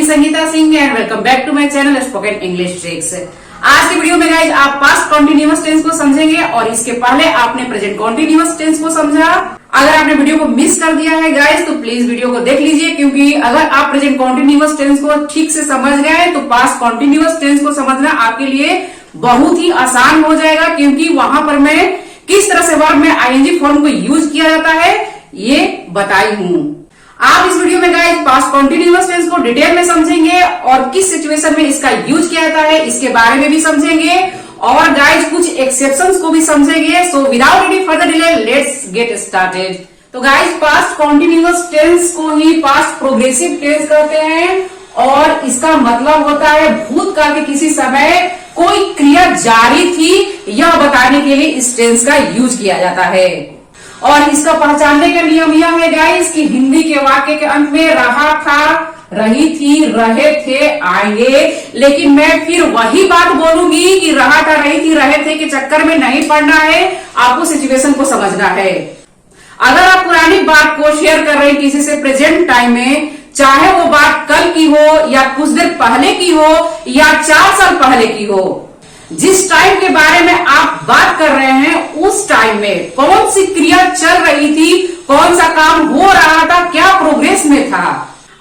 Sangeeta Singh and welcome back to my channel spoken English tricks. आज की video में guys आप पास्ट कॉन्टिन्यूअस टेंस को समझेंगे और इसके पहले आपने प्रेजेंट कॉन्टिन्यूअस टेंस को समझा। अगर आपने वीडियो को मिस कर दिया है गाइज तो प्लीज वीडियो को देख लीजिए, क्योंकि अगर आप प्रेजेंट कॉन्टिन्यूअस टेंस को ठीक से समझ गए तो पास्ट कॉन्टिन्यूअस टेंस को समझना आपके लिए बहुत ही आसान हो जाएगा, क्योंकि वहां पर मैं किस तरह से वर्ब में आईएनजी फॉर्म को यूज किया जाता है ये बताई हूं। आप इस वीडियो में गाइज पास्ट कॉन्टिन्यूअस टेंस को डिटेल में समझेंगे और किस सिचुएशन में इसका यूज किया जाता है इसके बारे में भी समझेंगे और गाइज कुछ एक्सेप्शंस को भी समझेंगे। So without any further delay let's get started. तो गाइज पास्ट कॉन्टिन्यूअस टेंस को ही पास्ट प्रोग्रेसिव टेंस कहते हैं और इसका मतलब होता है भूतकाल के किसी समय कोई क्रिया जारी थी यह बताने के लिए इस टेंस का यूज किया जाता है। और इसका पहचानने का नियम यह है गाइस कि हिंदी के वाक्य के अंत में रहा था, रही थी, रहे थे आएंगे, लेकिन मैं फिर वही बात बोलूंगी कि रहा था, रही थी, रहे थे के चक्कर में नहीं पड़ना है, आपको सिचुएशन को समझना है। अगर आप पुरानी बात को शेयर कर रहे हैं किसी से प्रेजेंट टाइम में, चाहे वो बात कल की हो या कुछ देर पहले की हो या 4 साल पहले की हो, जिस टाइम के बारे में आप बात कर रहे हैं उस टाइम में कौन सी क्रिया चल रही थी, कौन सा काम हो रहा था, क्या प्रोग्रेस में था,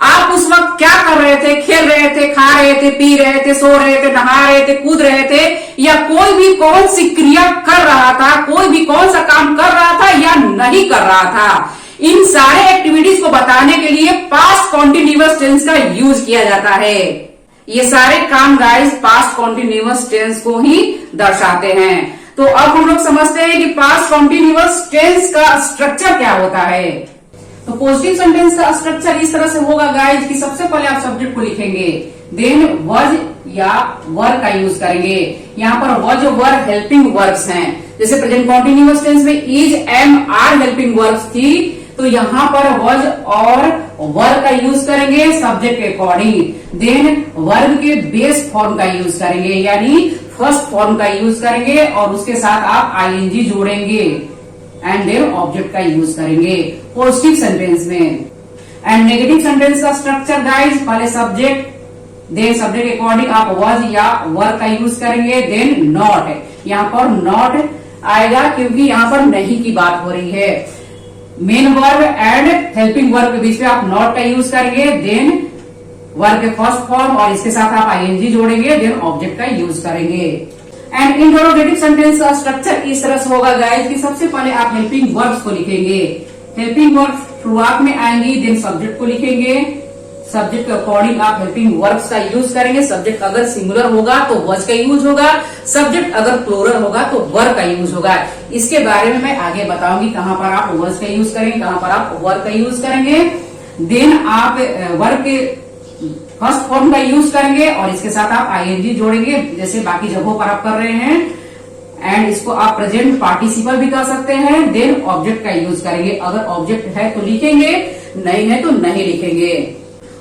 आप उस वक्त क्या कर रहे थे, खेल रहे थे, खा रहे थे, पी रहे थे, सो रहे थे, नहा रहे थे, कूद रहे थे, या कोई भी कौन सी क्रिया कर रहा था, कोई भी कौन सा काम कर रहा था या नहीं कर रहा था, इन सारे एक्टिविटीज को बताने के लिए पास्ट कॉन्टिन्यूअस टेंस का यूज किया जाता है। ये सारे काम गाइस पास्ट कॉन्टिन्यूअस टेंस को ही दर्शाते हैं। तो अब हम लोग समझते हैं कि पास्ट कॉन्टिन्यूअस टेंस का स्ट्रक्चर क्या होता है। तो पॉजिटिव सेंटेंस का स्ट्रक्चर इस तरह से होगा गाइस कि सबसे पहले आप सब्जेक्ट को लिखेंगे, देन वज या वर का यूज करेंगे। यहाँ पर वज और वर हेल्पिंग वर्ब्स हैं। जैसे प्रेजेंट कॉन्टिन्यूअस टेंस में is, am, are helping verbs थी, तो यहाँ पर वज और वर्ब का यूज करेंगे सब्जेक्ट के अकॉर्डिंग। देन वर्ब के बेस फॉर्म का यूज करेंगे, यानी फर्स्ट फॉर्म का यूज करेंगे और उसके साथ आप आईएनजी जोड़ेंगे एंड देन ऑब्जेक्ट का यूज करेंगे पॉजिटिव सेंटेंस में। एंड नेगेटिव सेंटेंस का स्ट्रक्चर गाइज, पहले सब्जेक्ट, देन सब्जेक्ट के अकॉर्डिंग आप वज या वर्ब का यूज करेंगे, देन नॉट। यहाँ पर नॉट आएगा क्योंकि यहाँ पर नहीं की बात हो रही है। Main verb and helping verb के बीच में आप नॉट का यूज करेंगे, देन वर्ब के फर्स्ट फॉर्म और इसके साथ आप आईएनजी जोड़ेंगे, देन ऑब्जेक्ट का यूज करेंगे। एंड इंटरोगेटिव सेंटेंस का स्ट्रक्चर इस तरह से होगा गाइस कि सबसे पहले आप हेल्पिंग वर्ब्स को लिखेंगे, हेल्पिंग वर्ब्स शुरुआत में आएंगी, देन सब्जेक्ट को लिखेंगे, सब्जेक्ट के अकॉर्डिंग आप हेल्पिंग वर्ब्स का यूज करेंगे। सब्जेक्ट अगर सिंगुलर होगा तो वज का यूज होगा, सब्जेक्ट अगर प्लूरल होगा तो वर्ब का यूज होगा। इसके बारे में मैं आगे बताऊंगी कहां पर आप वज का यूज करेंगे, कहां पर आप वर्ब का यूज करेंगे। देन आप वर्ब के फर्स्ट फॉर्म का यूज करेंगे और इसके साथ आप आईएनजी जोड़ेंगे, जैसे बाकी जगहों पर आप कर रहे हैं। एंड इसको आप प्रेजेंट पार्टिसिपल भी कर सकते हैं। देन ऑब्जेक्ट का यूज करेंगे, अगर ऑब्जेक्ट है तो लिखेंगे, नहीं है तो नहीं लिखेंगे।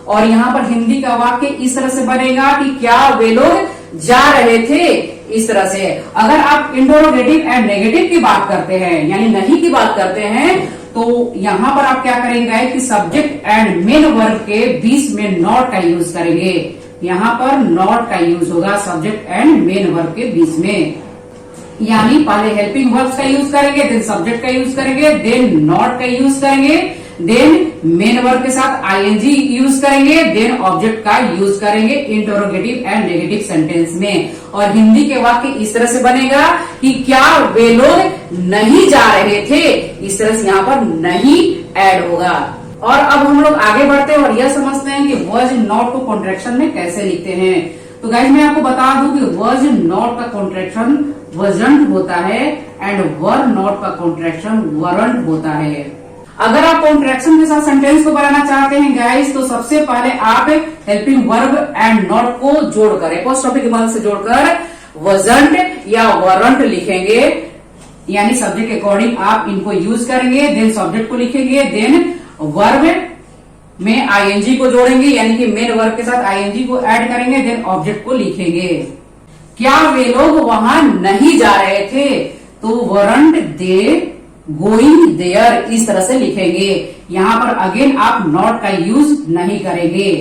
और यहाँ पर हिंदी का वाक्य इस तरह से बनेगा कि क्या वे लोग जा रहे थे, इस तरह से। अगर आप इंटरोगेटिव एंड नेगेटिव की बात करते हैं, यानी नहीं की बात करते हैं, तो यहाँ पर आप क्या करेंगे कि सब्जेक्ट एंड मेन वर्ब के बीच में नॉट का यूज करेंगे। यहाँ पर नॉट का यूज होगा सब्जेक्ट एंड मेन वर्ब के बीच में, यानी पहले हेल्पिंग वर्ब्स का यूज करेंगे, देन सब्जेक्ट का यूज करेंगे, देन नॉट का यूज करेंगे, देन मेन वर्ब के साथ आईएनजी यूज करेंगे, देन ऑब्जेक्ट का यूज करेंगे इंटरोगेटिव एंड नेगेटिव सेंटेंस में। और हिंदी के वाक्य इस तरह से बनेगा कि क्या वे लोग नहीं जा रहे थे, इस तरह से यहाँ पर नहीं ऐड होगा। और अब हम लोग आगे बढ़ते हैं और यह समझते हैं कि वज नॉट को कॉन्ट्रैक्शन में कैसे लिखते हैं। तो गाइस मैं आपको बता दूं कि वज नॉट का कॉन्ट्रैक्शन वजंट होता है एंड वर नॉट का कॉन्ट्रैक्शन वरंट होता है। अगर आप कॉन्ट्रैक्शन के साथ सेंटेंस को बनाना चाहते हैं गाइस, तो सबसे पहले आप हेल्पिंग वर्ब एंड नॉट को जोड़कर एपोस्ट्रोफी की मदद से जोड़कर वजंट या वरंट लिखेंगे, यानी सब्जेक्ट के अकॉर्डिंग आप इनको यूज करेंगे, देन सब्जेक्ट को लिखेंगे, देन वर्ब में आईएनजी को जोड़ेंगे, यानी कि मेन वर्ब के साथ आईएनजी को ऐड करेंगे, देन ऑब्जेक्ट को लिखेंगे। क्या वे लोग वहां नहीं जा रहे थे, तो वरंट दे गोइंग देयर, इस तरह से लिखेंगे। यहाँ पर अगेन आप नॉट का यूज नहीं करेंगे।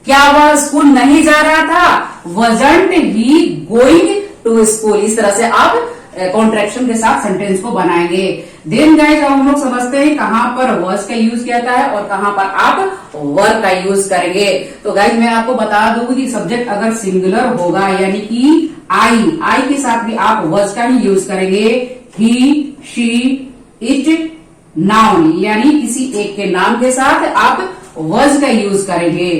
क्या वह स्कूल नहीं जा रहा था? वजंट ही गोइंग टू स्कूल। इस तरह से आप कॉन्ट्रैक्शन के साथ सेंटेंस को बनाएंगे। देन गाइस अब हम लोग समझते हैं कहां पर वर्स का यूज किया जाता है और कहां पर आप वर का यूज करेंगे। तो गाइस मैं आपको बता दूं कि सब्जेक्ट अगर सिंगुलर होगा यानी कि आई के साथ भी आप वर्स का ही यूज करेंगे। ही, शी, इट, नाउन यानी किसी एक के नाम के साथ आप वर्स का यूज करेंगे।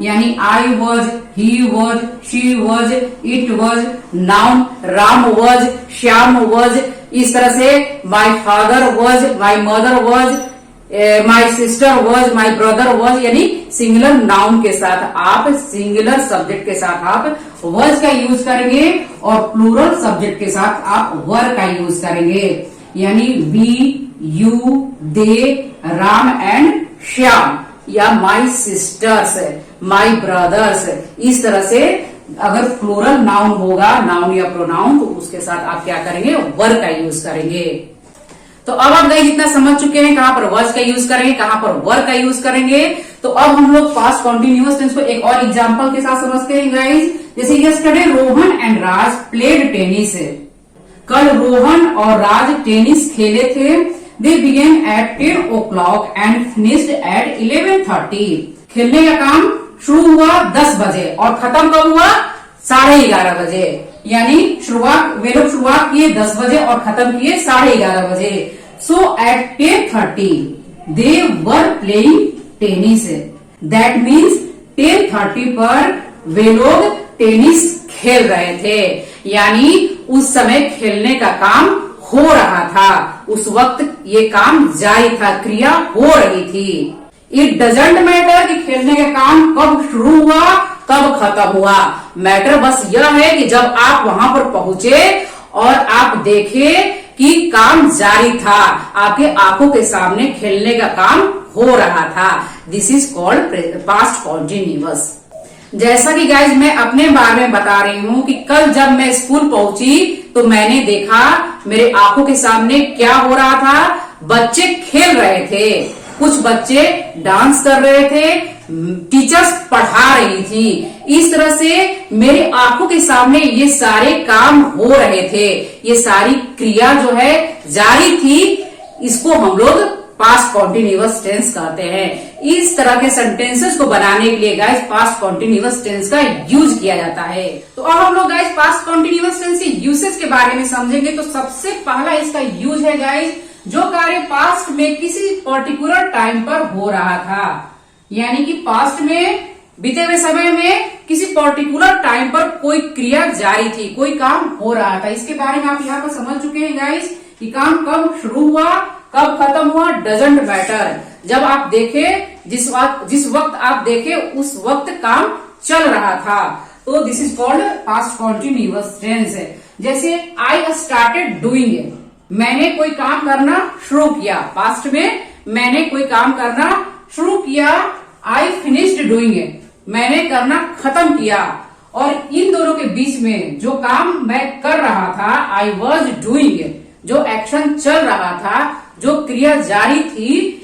यानी I was, he was, she was, it was, noun Ram was, Shyam was. इस तरह से my father was, my mother was, my sister was, my brother was. यानी सिंगुलर नाउन के साथ आप सिंगुलर सब्जेक्ट के साथ आप वॉज का यूज करेंगे और प्लूरल सब्जेक्ट के साथ आप वर का यूज करेंगे। यानी we, you, they, Ram and Shyam या माई सिस्टर्स, माई ब्रदर्स। इस तरह से अगर प्लूरल नाउन होगा, नाउन या प्रोनाउन, तो उसके साथ आप क्या करेंगे? वर का यूज करेंगे। तो अब आप गाइस इतना समझ चुके हैं कहां पर वर्स का यूज करेंगे, कहां पर वर का यूज करेंगे। तो अब हम लोग पास्ट कॉन्टिन्यूअस टेंस को एक और एग्जांपल के साथ समझते हैं गाइस। जैसे yesterday Rohan and Raj played tennis. कल रोहन और राज टेनिस खेले थे। They began at 10 o'clock and finished at 11:30. खेलने का काम शुरू हुआ 10 बजे और खत्म कब हुआ? 11:30 बजे। यानी वे लोग शुरुआत किए 10 बजे और खत्म किए 11:30 बजे। So at 10:30 they were playing tennis. That means 10:30 पर वे लोग टेनिस खेल रहे थे। यानी उस समय खेलने का काम हो रहा था, उस वक्त ये काम जारी था, क्रिया हो रही थी। इट डजंट मैटर कि खेलने का काम कब शुरू हुआ कब खत्म हुआ। मैटर बस यह है कि जब आप वहां पर पहुंचे और आप देखे कि काम जारी था, आपके आंखों के सामने खेलने का काम हो रहा था। This is called past continuous. जैसा कि गाइज मैं अपने बारे में बता रही हूँ कि कल जब मैं स्कूल पहुंची तो मैंने देखा मेरे आंखों के सामने क्या हो रहा था? बच्चे खेल रहे थे, कुछ बच्चे डांस कर रहे थे, टीचर्स पढ़ा रही थी। इस तरह से मेरे आंखों के सामने ये सारे काम हो रहे थे, ये सारी क्रिया जो है जारी थी। इसको हम लोग पास्ट कॉन्टिन्यूअस टेंस कहते हैं। इस तरह के सेंटेंसेस को बनाने के लिए गाइस पास्ट कॉन्टिन्यूअस टेंस का यूज किया जाता है। तो अब हम लोग गाइस पास्ट कॉन्टिन्यूअस टेंस के यूसेज के बारे में समझेंगे। तो सबसे पहला इसका यूज है गाइस, जो कार्य पास्ट में किसी पर्टिकुलर टाइम पर हो रहा था। यानी कि पास्ट में बीते हुए समय में किसी पर्टिकुलर टाइम पर कोई क्रिया जारी थी, कोई काम हो रहा था। इसके बारे में आप यहाँ पर समझ चुके हैं गाइस कि काम कब शुरू हुआ कब खत्म हुआ डजंट मैटर। जब आप देखे, जिस वक्त आप देखे उस वक्त काम चल रहा था। तो this is called past continuous tense. जैसे आई स्टार्टेड डूइंग, मैंने कोई काम करना शुरू किया। पास्ट में मैंने कोई काम करना शुरू किया। आई फिनिश्ड डूइंग, मैंने करना खत्म किया। और इन दोनों के बीच में जो काम मैं कर रहा था, आई वॉज डूइंग, जो एक्शन चल रहा था, जो क्रिया जारी थी,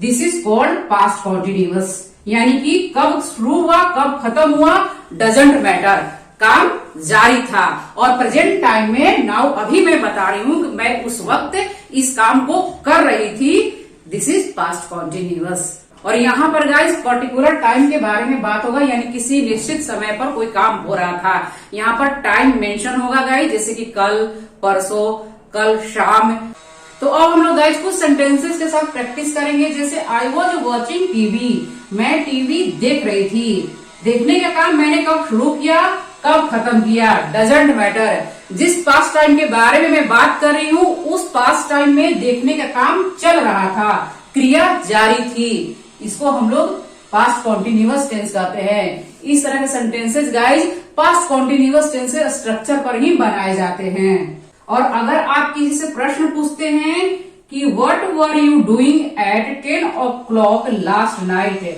this is called past continuous. यानी कि कब शुरू हुआ कब खत्म हुआ डजंट मैटर, काम जारी था। और प्रेजेंट टाइम में नाउ अभी मैं बता रही हूं कि मैं उस वक्त इस काम को कर रही थी, दिस इज पास्ट कॉन्टिन्यूअस। और यहाँ पर गाइस पर्टिकुलर टाइम के बारे में बात होगा, यानी किसी निश्चित समय पर कोई काम हो रहा था। यहाँ पर टाइम मेंशन होगा गाइस, जैसे कि कल, परसों, कल शाम। तो अब हम लोग गाइस कुछ सेंटेंसेस के साथ प्रैक्टिस करेंगे। जैसे आई वॉज वॉचिंग टीवी, मैं टीवी देख रही थी। देखने का काम मैंने कब शुरू किया कब खत्म किया डजंट मैटर। जिस पास्ट टाइम के बारे में मैं बात कर रही हूँ उस पास्ट टाइम में देखने का काम चल रहा था, क्रिया जारी थी। इसको हम लोग पास्ट कॉन्टिन्यूअस टेंस कहते हैं। इस तरह के sentences guys past continuous tense के स्ट्रक्चर पर ही बनाए जाते हैं। और अगर आप किसी से प्रश्न पूछते हैं कि what were you doing at 10 o'clock last night,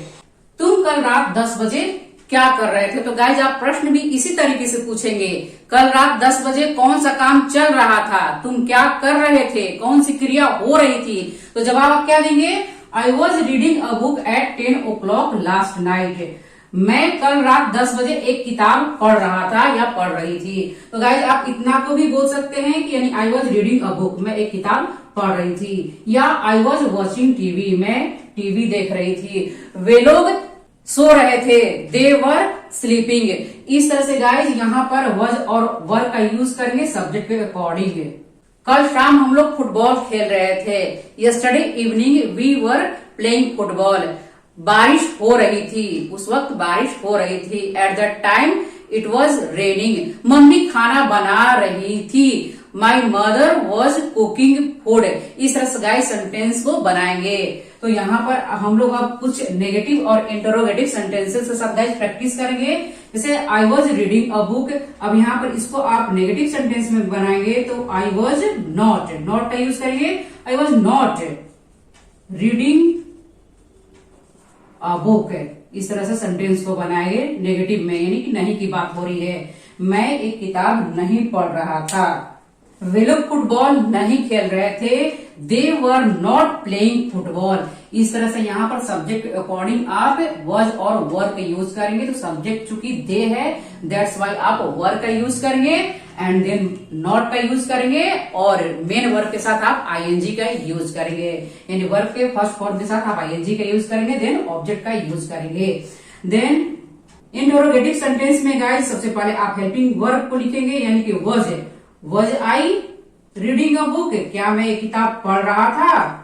तुम कल रात 10 बजे क्या कर रहे थे, तो गाइज आप प्रश्न भी इसी तरीके से पूछेंगे। कल रात 10 बजे कौन सा काम चल रहा था, तुम क्या कर रहे थे, कौन सी क्रिया हो रही थी, तो जवाब आप क्या देंगे? I was reading a book at 10 o'clock last night, मैं कल रात 10 बजे एक किताब पढ़ रहा था या पढ़ रही थी। तो गाइज आप इतना को भी बोल सकते हैं कि यानी आई वॉज रीडिंग अ बुक, मैं एक किताब पढ़ रही थी, या आई वॉज वॉचिंग टीवी, मैं टीवी देख रही थी। वे लोग सो रहे थे, दे वर स्लीपिंग। इस तरह से गाइज यहाँ पर वॉज और वर का यूज करेंगे सब्जेक्ट के अकॉर्डिंग। कल शाम हम लोग फुटबॉल खेल रहे थे, yesterday evening we were playing football. बारिश हो रही थी, उस वक्त बारिश हो रही थी। At the time it was raining, mummy खाना बना रही थी। माई मदर वॉज कुकिंग फूड। इस तरह से गाइस सेंटेंस को बनाएंगे। तो यहाँ पर हम लोग अब कुछ नेगेटिव और इंटरोगेटिव सेंटेंसेस के साथ गाइस प्रैक्टिस करेंगे। जैसे आई वॉज रीडिंग अ बुक, अब यहाँ पर इसको आप नेगेटिव सेंटेंस में बनाएंगे तो आई वॉज नॉट, नॉट का यूज करेंगे। आई वॉज नॉट रीडिंग बुक, इस तरह से सेंटेंस को बनाएंगे नेगेटिव में, यानी कि नहीं की बात हो रही है। मैं एक किताब नहीं पढ़ रहा था। वे लोग फुटबॉल नहीं खेल रहे थे, दे वर नॉट प्लेइंग फुटबॉल। इस तरह से यहाँ पर सब्जेक्ट के अकॉर्डिंग आप वॉज और वर का यूज करेंगे। तो सब्जेक्ट चूंकि दे है, दैट्स वाई आप वर का यूज करेंगे एंड देन नॉट का यूज करेंगे, और मेन वर्ब के साथ आप आईएनजी का यूज करेंगे। यानी वर्ब के फर्स्ट फॉर्म के साथ आप आईएनजी का यूज करेंगे, देन ऑब्जेक्ट का यूज करेंगे। देन इंटरोगेटिव सेंटेंस में गाइस सबसे पहले आप हेल्पिंग वर्ब को लिखेंगे, यानी कि was I reading a book, क्या मैं एक किताब पढ़ रहा था।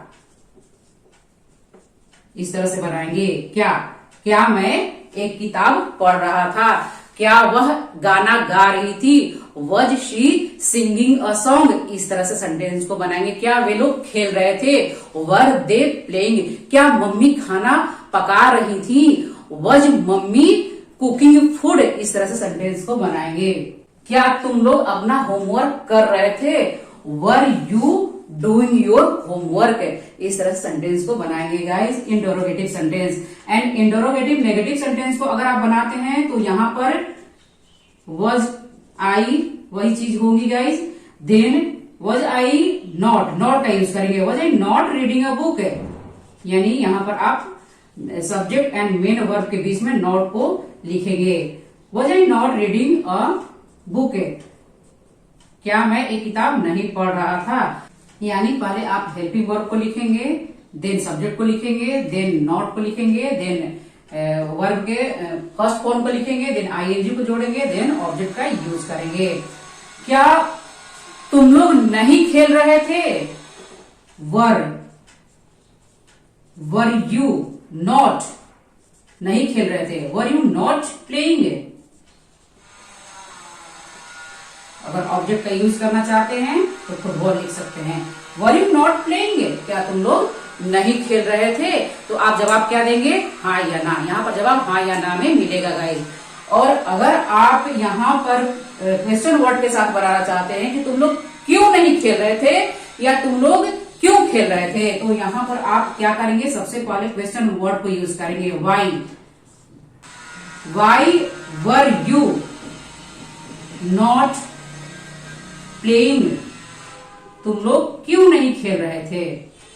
इस तरह से बनाएंगे। क्या मैं एक किताब पढ़ रहा था। क्या वह गाना गा रही थी, was she singing a song. इस तरह से सेंटेंस को बनाएंगे। क्या वे लोग खेल रहे थे, वर दे प्लेइंग। क्या मम्मी खाना पका रही थी, वॉज मम्मी कुकिंग फूड। इस तरह से सेंटेंस को बनाएंगे। क्या तुम लोग अपना होमवर्क कर रहे थे, वर यू डूइंग योर होमवर्क। इस तरह से सेंटेंस को बनाएंगे guys interrogative sentence. And interrogative negative sentence को अगर आप बनाते हैं तो यहां पर वॉज आई वही चीज होगी guys. Then was I not का यूज करेंगे। Was I not reading a book, यानी यहां पर आप सब्जेक्ट एंड मेन वर्ब के बीच में नॉट को लिखेंगे। Was I not reading a book, क्या मैं एक किताब नहीं पढ़ रहा था। यानी पहले आप हेल्पिंग वर्ब को लिखेंगे, देन सब्जेक्ट को लिखेंगे, देन नॉट को लिखेंगे, देन वर्ब के फर्स्ट फॉर्म को लिखेंगे, देन आईएनजी को जोड़ेंगे, देन ऑब्जेक्ट का यूज करेंगे। क्या तुम लोग नहीं खेल रहे थे, वर यू नॉट नहीं खेल रहे थे, वर यू नॉट प्लेइंग। अगर ऑब्जेक्ट का यूज करना चाहते हैं तो फुटबॉल लिख सकते हैं। वर यू नॉट प्लेइंग, क्या तुम लोग नहीं खेल रहे थे। तो आप जवाब क्या देंगे, हाँ या ना। यहाँ पर जवाब हाँ या ना में मिलेगा गाइस। और अगर आप यहाँ पर क्वेश्चन वर्ड के साथ बनाना चाहते हैं कि तुम लोग क्यों नहीं खेल रहे थे या तुम लोग क्यों खेल रहे थे, तो यहाँ पर आप क्या करेंगे, सबसे पहले क्वेश्चन वर्ड को यूज करेंगे। Why were you not playing, तुम लोग क्यों नहीं खेल रहे थे।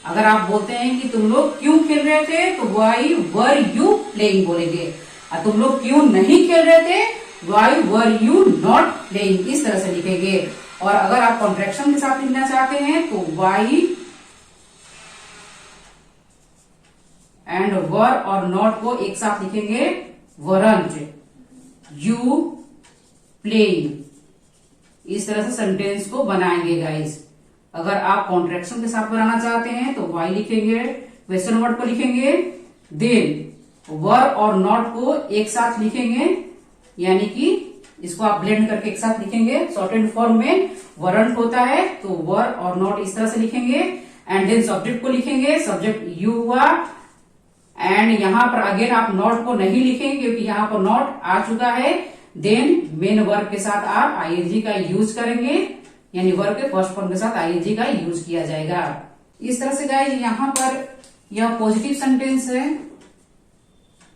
अगर आप बोलते हैं कि तुम लोग क्यों खेल रहे थे तो वाई वर यू प्लेइंग बोलेंगे। और तुम लोग क्यों नहीं खेल रहे थे, why were you not playing. इस तरह से लिखेंगे। और अगर आप कॉन्ट्रैक्शन के साथ लिखना चाहते हैं तो वाई एंड वर और नॉट को एक साथ लिखेंगे, वरंट यू प्लेइंग। इस तरह से सेंटेंस को बनाएंगे गाइस। अगर आप कॉन्ट्रैक्शन के साथ बनाना चाहते हैं तो वाई लिखेंगे, क्वेश्चन वर्ड को लिखेंगे, देन वर और नॉट को एक साथ लिखेंगे, यानी कि इसको आप ब्लेंड करके एक साथ लिखेंगे। शॉर्टेड फॉर्म में वरंट होता है तो वर और नॉट इस तरह से लिखेंगे। एंड देन सब्जेक्ट को लिखेंगे, सब्जेक्ट यू हुआ। एंड यहां पर अगेन आप नॉट को नहीं लिखेंगे क्योंकि यहां पर नॉट आ चुका है। देन मेन वर्ब के साथ आप आईएनजी का यूज करेंगे, यानी वर्ब के फर्स्ट फॉर्म के साथ आईएनजी का यूज किया जाएगा। इस तरह से गाइस यहाँ पर यह पॉजिटिव सेंटेंस है।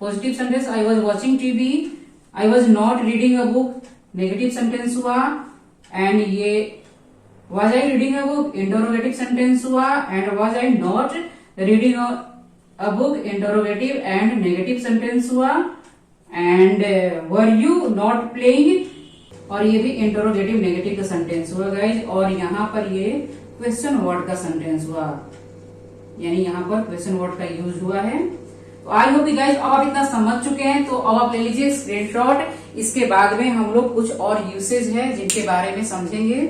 Positive sentence I was watching TV, I was not reading a book negative sentence हुआ। एंड ये was I reading a book interrogative sentence हुआ। And was I not reading a book interrogative and negative sentence हुआ। And were you not playing, और ये भी interrogative negative का sentence हुआ guys. और यहाँ पर ये क्वेश्चन वर्ड का सेंटेंस हुआ, यानी यहाँ पर क्वेश्चन वर्ड का यूज हुआ है। तो आई होप गाइज अब आप इतना समझ चुके हैं, तो अब आप ले लीजिए स्क्रीनशॉट। इसके बाद में हम लोग कुछ और यूसेज है जिनके बारे में समझेंगे।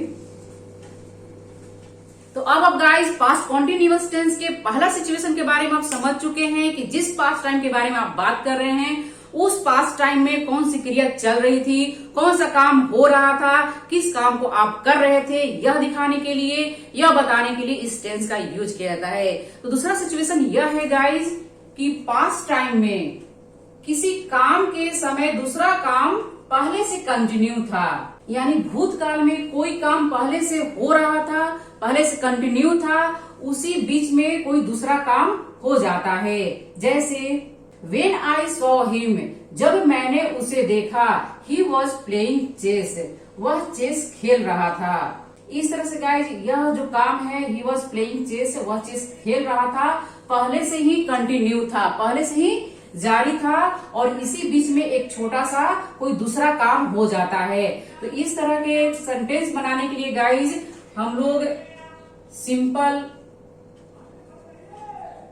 तो अब आप गाइज पास्ट कॉन्टिन्यूअस टेंस के पहला सिचुएशन के बारे में आप समझ चुके हैं कि जिस पास्ट टाइम के बारे में आप बात कर रहे हैं उस पास्ट टाइम में कौन सी क्रिया चल रही थी, कौन सा काम हो रहा था, किस काम को आप कर रहे थे, यह दिखाने के लिए, यह बताने के लिए इस टेंस का यूज किया जाता है। तो दूसरा सिचुएशन यह है गाइज कि पास्ट टाइम में किसी काम के समय दूसरा काम पहले से कंटिन्यू था, यानी भूतकाल में कोई काम पहले से हो रहा था, पहले से कंटिन्यू था, उसी बीच में कोई दूसरा काम हो जाता है। जैसे When I saw him, जब मैंने उसे देखा, he was playing chess, वह चेस खेल रहा था। इस तरह से गाइज यह जो काम है he was playing chess, वह चेस खेल रहा था, पहले से ही कंटिन्यू था, पहले से ही जारी था, और इसी बीच में एक छोटा सा कोई दूसरा काम हो जाता है। तो इस तरह के सेंटेंस बनाने के लिए गाइज हम लोग simple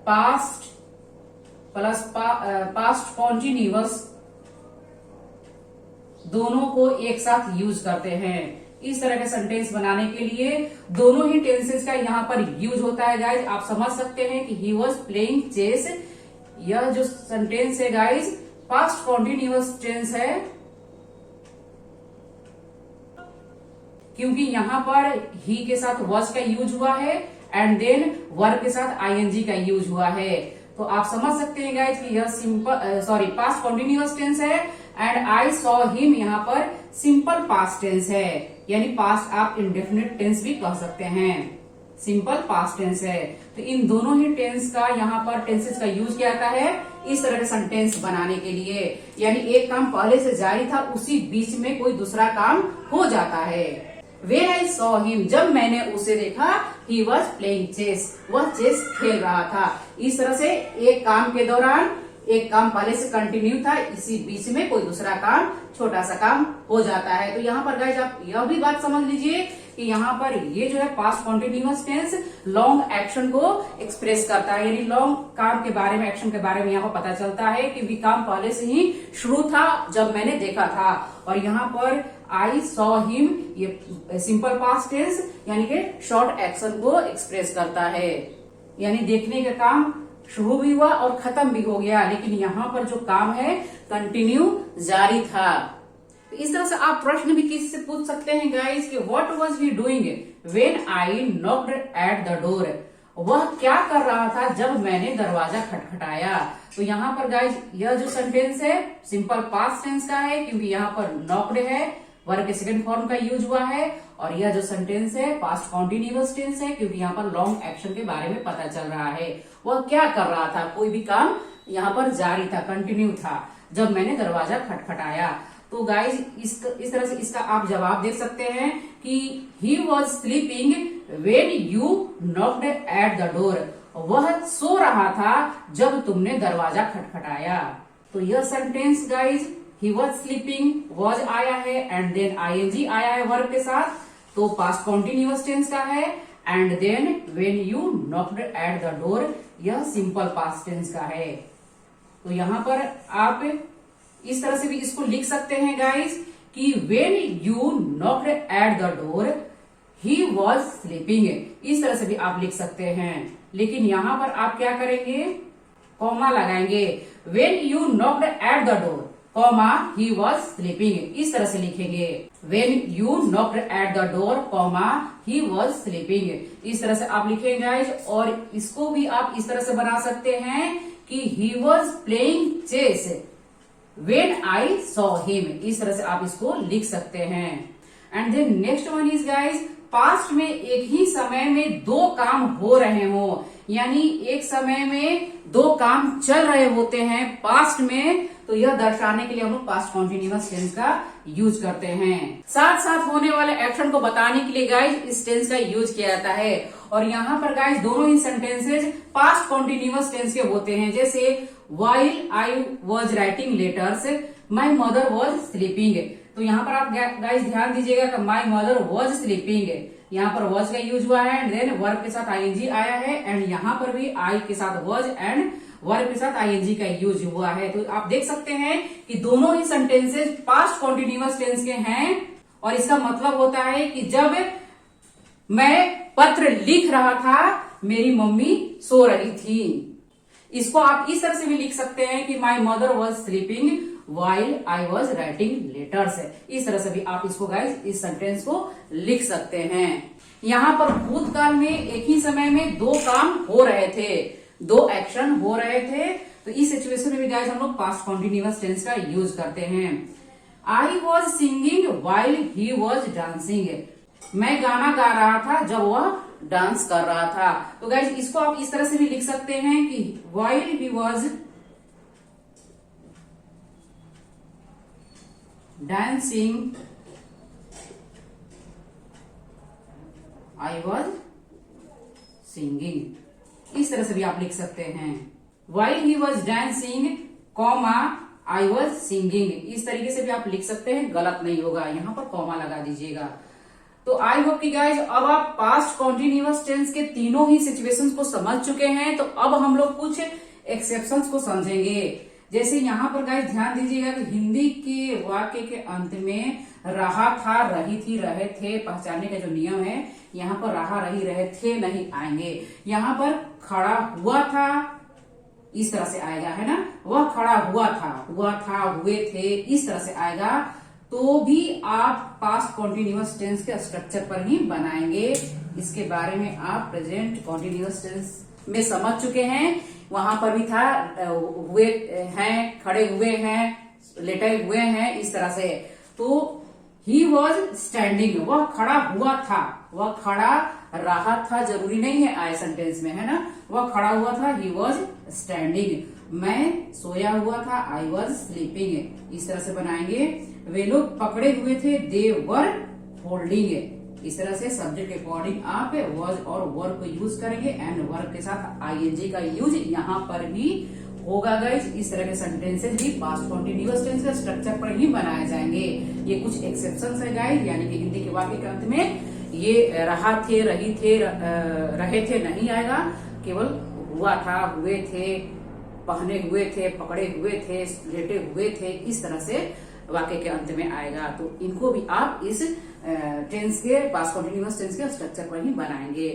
past plus past continuous दोनों को एक साथ यूज करते हैं। इस तरह के सेंटेंस बनाने के लिए दोनों ही टेंसेस का यहाँ पर यूज होता है गाइज। आप समझ सकते हैं कि ही वॉज प्लेइंग चेस, यह जो सेंटेंस है गाइज पास्ट कॉन्टिन्यूअस टेंस है, क्योंकि यहाँ पर ही के साथ वॉज का यूज हुआ है एंड देन वर्ब के साथ आईएनजी का यूज हुआ है। तो आप समझ सकते हैं गाइज कि यह पास्ट कॉन्टिन्यूअस टेंस है, एंड आई सॉ हिम यहाँ पर सिंपल पास्ट टेंस है, यानी पास्ट आप इंडेफिनिट टेंस भी कह सकते हैं, सिंपल पास्ट टेंस है। तो इन दोनों ही टेंस का यहाँ पर टेंसेस का यूज किया जाता है इस तरह के सेंटेंस बनाने के लिए, यानी एक काम पहले से जारी था, उसी बीच में कोई दूसरा काम हो जाता है। When I saw him, जब मैंने उसे देखा, he was playing chess, वह चेस खेल रहा था। इस तरह से एक काम के दौरान एक काम पहले से कंटिन्यू था, इसी बीच में कोई दूसरा काम, छोटा सा काम हो जाता है। तो यहाँ पर गाइज आप यह भी बात समझ लीजिए कि यहाँ पर ये जो है past continuous tense long action को एक्सप्रेस करता है, यानी लॉन्ग काम के बारे में, एक्शन के बारे में यहाँ पर पता चलता है कि काम पहले से ही शुरू था जब मैंने देखा था। और यहाँ पर आई सॉ हिम ये सिंपल पास्ट टेंस यानी कि शॉर्ट एक्शन को एक्सप्रेस करता है, यानी देखने का काम शुरू भी हुआ और खत्म भी हो गया, लेकिन यहाँ पर जो काम है कंटिन्यू जारी था। तो इस तरह से आप प्रश्न भी किससे पूछ सकते हैं गाइस कि what was he doing when I knocked at the door, वह क्या कर रहा था जब मैंने दरवाजा खटखटाया। तो यहाँ पर गाइस यह जो सेंटेंस है सिंपल पास्ट टेंस का है, क्योंकि यहाँ पर नॉक्ड है, वर्ब के सेकंड फॉर्म का यूज हुआ है, और यह जो सेंटेंस है पास्ट कॉन्टिन्यूअस टेंस है, क्योंकि यहाँ पर लॉन्ग एक्शन के बारे में पता चल रहा है। वह क्या कर रहा था, कोई भी काम यहाँ पर जारी था, कंटिन्यू था जब मैंने दरवाजा खटखटाया। तो गाइज इस तरह से इसका आप जवाब दे सकते हैं कि he was sleeping when you knocked at the door, वह सो रहा था जब तुमने दरवाजा खटखटाया। तो यह sentence guys he was sleeping, was आया है एंड देन आईएनजी आया है वर्ब के साथ, तो पास्ट कॉन्टिन्यूअस टेंस का है, and then when you knocked at the door यह सिंपल पास्ट टेंस का है। तो यहाँ पर आप इस तरह से भी इसको लिख सकते हैं गाइस कि when you knocked at the door he was sleeping, इस तरह से भी आप लिख सकते हैं। लेकिन यहाँ पर आप क्या करेंगे, कॉमा लगाएंगे, when you knocked at the door comma he was sleeping, इस तरह से लिखेंगे, when you knocked at the door comma he was sleeping, इस तरह से आप लिखेंगे गाइज। और इसको भी आप इस तरह से बना सकते हैं कि he was playing chess when I saw him, इस तरह से आप इसको लिख सकते हैं। And then next one is guys past में एक ही समय में दो काम हो रहे हो, यानी एक समय में दो काम चल रहे होते हैं पास्ट में, तो यह दर्शाने के लिए हम लोग पास्ट कॉन्टिन्यूअस टेंस का यूज करते हैं। साथ साथ होने वाले एक्शन को बताने के लिए गाइज इस टेंस का यूज किया जाता है। और यहाँ पर गाइज दोनों ही सेंटेंसेज पास्ट कॉन्टिन्यूअस टेंस के होते हैं, जैसे while I was writing letters my mother was sleeping. तो यहाँ पर आप गाइस ध्यान दीजिएगा कि माई मदर वॉज स्लीपिंग, यहाँ पर वॉज का यूज हुआ है एंड देन वर्ब के साथ आईएनजी आया है एंड यहाँ पर भी आई के साथ वॉज एंड वर्ब के साथ आईएनजी का यूज हुआ है। तो आप देख सकते हैं कि दोनों ही सेंटेंसेस पास्ट कॉन्टिन्यूअस टेंस के हैं और इसका मतलब होता है कि जब मैं पत्र लिख रहा था मेरी मम्मी सो रही थी। इसको आप इस तरह से भी लिख सकते हैं कि माई mother was sleeping while I was writing letters. इस तरह से भी आप इसको गाइस इस सेंटेंस को लिख सकते हैं। यहाँ पर भूतकाल में एक ही समय में दो काम हो रहे थे, दो एक्शन हो रहे थे, तो इस सिचुएशन में भी गाइस हम लोग पास्ट कॉन्टिन्यूअस टेंस का यूज करते हैं। I was singing while he was dancing, मैं गाना गा रहा था जब वह डांस कर रहा था। तो गाइस इसको आप इस तरह से भी लिख सकते हैं कि while he was dancing I was singing. इस तरह से भी आप लिख सकते हैं while he was dancing comma I was singing. इस तरीके से भी आप लिख सकते हैं, गलत नहीं होगा, यहाँ पर कॉमा लगा दीजिएगा। तो आई होप कि गाइज अब आप पास्ट कॉन्टिन्यूअस टेंस के तीनों ही सिचुएशंस को समझ चुके हैं। तो अब हम लोग कुछ एक्सेप्शंस को समझेंगे। जैसे यहाँ पर गाइज ध्यान दीजिएगा कि हिंदी के वाक्य के अंत में रहा था, रही थी, रहे थे पहचानने का जो नियम है, यहाँ पर रहा, रही, रहे थे नहीं आएंगे। यहाँ पर खड़ा हुआ था इस तरह से आएगा, है ना, वह खड़ा हुआ था, हुए थे, इस तरह से आएगा। तो भी आप पास्ट कॉन्टिन्यूअस टेंस के स्ट्रक्चर पर ही बनाएंगे। इसके बारे में आप प्रेजेंट कॉन्टिन्यूअस टेंस में समझ चुके हैं। वहां पर भी था हुए हैं, खड़े हुए हैं, लेटे हुए हैं, इस तरह से। तो ही वॉज स्टैंडिंग, वह खड़ा हुआ था, वह खड़ा रहा था, जरूरी नहीं है आए सेंटेंस में, है ना, वह खड़ा हुआ था, ही वॉज स्टैंडिंग। मैं सोया हुआ था, आई वॉज स्लीपिंग। इस तरह से बनाएंगे। वे लोग पकड़े हुए थे, दे वर होल्डिंग। इस तरह से सब्जेक्ट के अकॉर्डिंग आप वॉज और वर्ब को यूज करेंगे एंड वर्ब के साथ आईएनजी का यूज यहाँ पर भी होगा गाइज। इस तरह के सेंटेंसेस भी पास्ट कॉन्टिन्यूअस टेंस के स्ट्रक्चर पर ही बनाए जाएंगे। ये कुछ एक्सेप्शंस है गाइज, यानी कि हिंदी के वाक्य के अंत में ये रहा थे, रही थे, रहे थे नहीं आएगा, केवल हुआ था, हुए थे, पहने हुए थे, पकड़े हुए थे, लेटे हुए थे, इस तरह से वाक्य के अंत में आएगा। तो इनको भी आप इस टेंस के पास्ट कॉन्टिन्यूअस टेंस के स्ट्रक्चर पर ही बनाएंगे।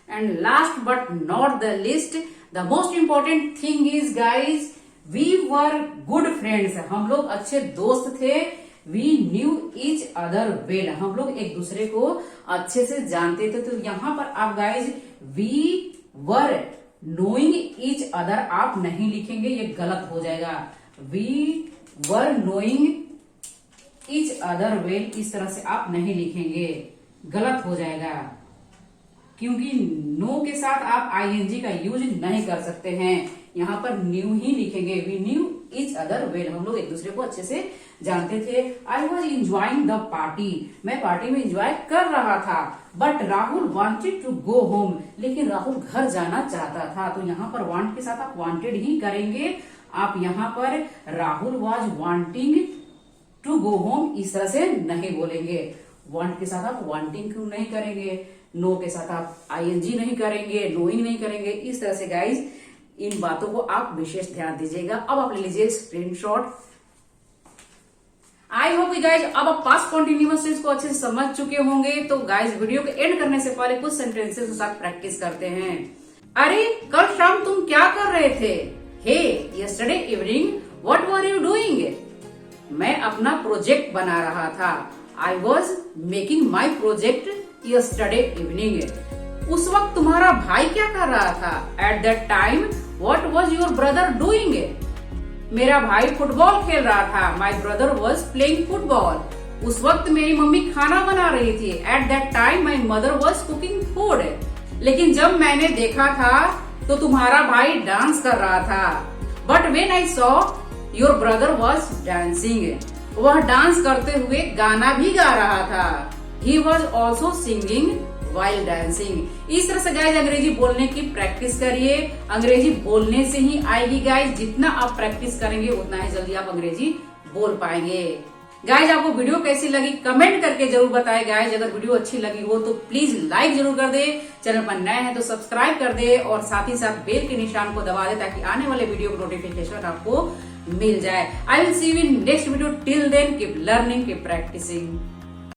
And last but not the least, the most important thing is guys, we were good friends. हम लोग अच्छे दोस्त थे। We knew each other well, हम लोग एक दूसरे को अच्छे से जानते थे। तो यहाँ पर आप guys we were knowing each other आप नहीं लिखेंगे, ये गलत हो जाएगा। We were knowing each other well, इस तरह से आप नहीं लिखेंगे, गलत हो जाएगा, क्योंकि नो के साथ आप आईएनजी का यूज नहीं कर सकते हैं। यहाँ पर न्यू ही लिखेंगे, we knew each other well, हम लोग एक दूसरे को अच्छे से जानते थे। I was enjoying the party, मैं पार्टी में इंजॉय कर रहा था। But Rahul wanted to go home, लेकिन राहुल घर जाना चाहता था। तो यहाँ पर वांट के साथ आप वांटेड ही करेंगे। आप यहाँ पर Rahul was wanting to go home इस तरह से नहीं बोलेंगे। वांट के साथ आप वांटिंग क्यों नहीं करेंगे, नो के साथ आप आईएनजी नहीं करेंगे, नोइंग नहीं करेंगे। इस तरह से गाइज इन बातों को आप विशेष ध्यान दीजिएगा। अब आप ले लीजिए स्क्रीनशॉट। आई होप कि गाइज अब आप पास्ट कॉन्टिन्यूअस टेंस को अच्छे से समझ चुके होंगे। तो गाइज वीडियो को एंड करने से पहले कुछ सेंटेंसेस के साथ प्रैक्टिस करते हैं। अरे कल शाम तुम क्या कर रहे थे? Hey yesterday evening what were you doing? मैं अपना प्रोजेक्ट बना रहा था। I was making my project yesterday evening. उस वक्त तुम्हारा भाई क्या कर रहा था? At that time what was your brother doing? मेरा भाई फुटबॉल खेल रहा था। My brother was playing football. उस वक्त मेरी मम्मी खाना बना रही थी। At that time my mother was cooking food. लेकिन जब मैंने देखा था तो तुम्हारा भाई डांस कर रहा था। But when I saw your brother was dancing. वह डांस करते हुए गाना भी गा रहा था। He was also singing while dancing. इस तरह से गाइज अंग्रेजी बोलने की प्रैक्टिस करिए। अंग्रेजी बोलने से ही आएगी गाइज। जितना आप प्रैक्टिस करेंगे उतना ही जल्दी आप अंग्रेजी बोल पाएंगे। गाइज आपको वीडियो कैसी लगी कमेंट करके जरूर बताएं। गाइज अगर वीडियो अच्छी लगी हो तो प्लीज लाइक जरूर कर दे, चैनल पर नए हैं तो सब्सक्राइब कर दे और साथ ही साथ बेल के निशान को दबा दे ताकि आने वाले वीडियो को नोटिफिकेशन आपको मिल जाए। I will see you in next video. Till then keep learning, keep practising.